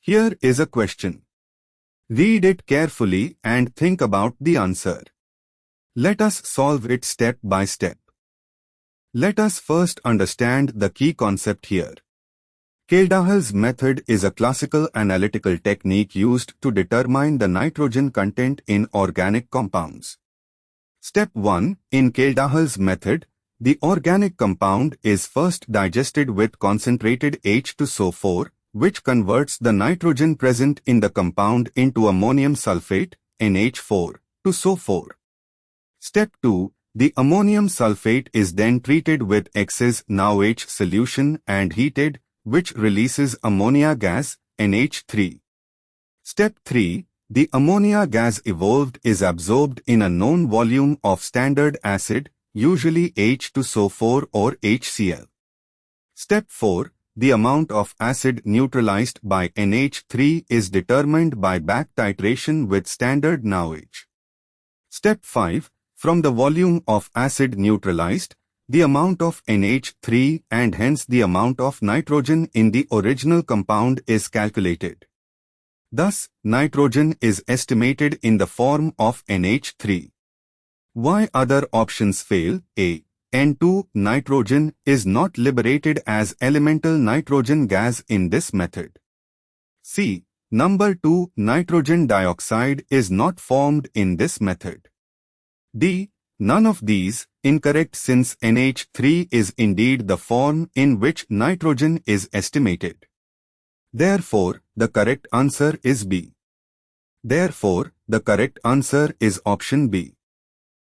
Here is a question. Read it carefully and think about the answer. Let us solve it step by step. Let us first understand the key concept here. Kjeldahl's method is a classical analytical technique used to determine the nitrogen content in organic compounds. Step 1. In Kjeldahl's method, the organic compound is first digested with concentrated H2SO4, which converts the nitrogen present in the compound into ammonium sulfate, NH4, to SO4. Step 2. The ammonium sulfate is then treated with excess NaOH solution and heated, which releases ammonia gas, NH3. Step 3. The ammonia gas evolved is absorbed in a known volume of standard acid, usually H2SO4 or HCl. Step 4. The amount of acid neutralized by NH3 is determined by back titration with standard NaOH. Step 5. From the volume of acid neutralized, the amount of NH3 and hence the amount of nitrogen in the original compound is calculated. Thus, nitrogen is estimated in the form of NH3. Why other options fail? A. N2 nitrogen is not liberated as elemental nitrogen gas in this method. C. Number 2 nitrogen dioxide is not formed in this method. D. None of these, incorrect since NH3 is indeed the form in which nitrogen is estimated. Therefore, the correct answer is B. Therefore, the correct answer is option B.